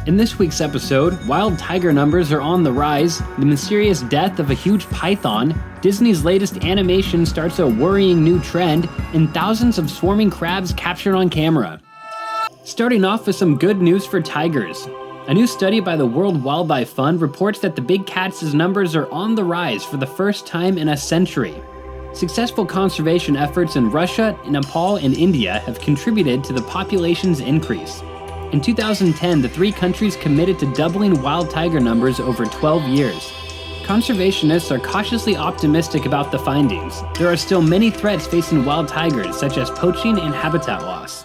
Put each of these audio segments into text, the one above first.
In this week's episode, wild tiger numbers are on the rise, the mysterious death of a huge python, Disney's latest animation starts a worrying new trend, and thousands of swarming crabs captured on camera. Starting off with some good news for tigers. A new study by the World Wildlife Fund reports that the big cats' numbers are on the rise for the first time in a century. Successful conservation efforts in Russia, Nepal, and India have contributed to the population's increase. In 2010, the three countries committed to doubling wild tiger numbers over 12 years. Conservationists are cautiously optimistic about the findings. There are still many threats facing wild tigers, such as poaching and habitat loss.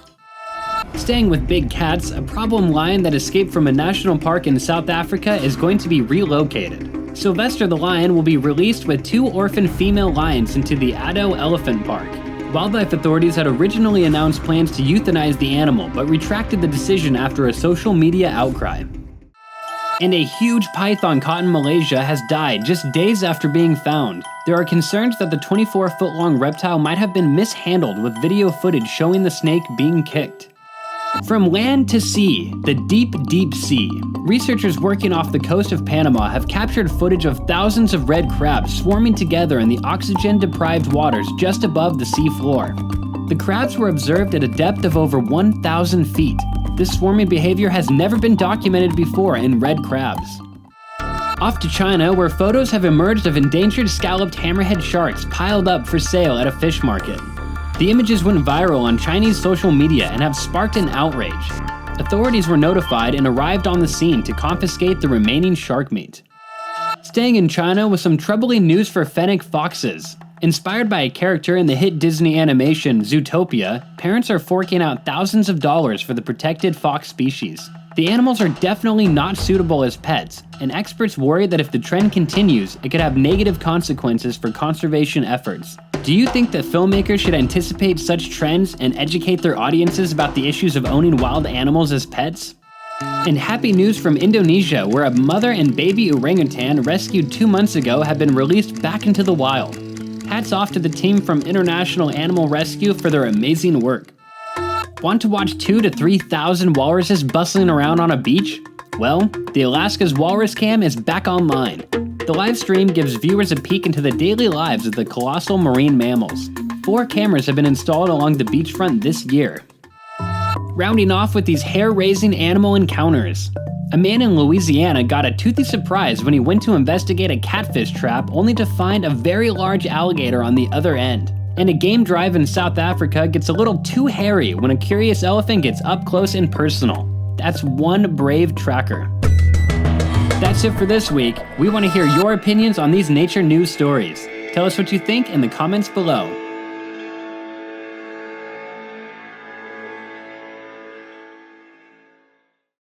Staying with big cats, a problem lion that escaped from a national park in South Africa is going to be relocated. Sylvester the lion will be released with 2 orphan female lions into the Addo Elephant Park. Wildlife authorities had originally announced plans to euthanize the animal, but retracted the decision after a social media outcry. And a huge python caught in Malaysia has died just days after being found. There are concerns that the 24-foot-long reptile might have been mishandled, with video footage showing the snake being kicked. From land to sea, the deep, deep sea. Researchers working off the coast of Panama have captured footage of thousands of red crabs swarming together in the oxygen-deprived waters just above the sea floor. The crabs were observed at a depth of over 1,000 feet. This swarming behavior has never been documented before in red crabs. Off to China, where photos have emerged of endangered scalloped hammerhead sharks piled up for sale at a fish market. The images went viral on Chinese social media and have sparked an outrage. Authorities were notified and arrived on the scene to confiscate the remaining shark meat. Staying in China with some troubling news for fennec foxes. Inspired by a character in the hit Disney animation Zootopia, parents are forking out thousands of dollars for the protected fox species. The animals are definitely not suitable as pets, and experts worry that if the trend continues, it could have negative consequences for conservation efforts. Do you think that filmmakers should anticipate such trends and educate their audiences about the issues of owning wild animals as pets? And happy news from Indonesia, where a mother and baby orangutan rescued 2 months ago have been released back into the wild. Hats off to the team from International Animal Rescue for their amazing work. Want to watch 2,000 to 3,000 walruses bustling around on a beach? Well, the Alaska's Walrus Cam is back online. The live stream gives viewers a peek into the daily lives of the colossal marine mammals. 4 cameras have been installed along the beachfront this year. Rounding off with these hair-raising animal encounters. A man in Louisiana got a toothy surprise when he went to investigate a catfish trap only to find a very large alligator on the other end. And a game drive in South Africa gets a little too hairy when a curious elephant gets up close and personal. That's one brave tracker. That's it for this week. We want to hear your opinions on these nature news stories. Tell us what you think in the comments below.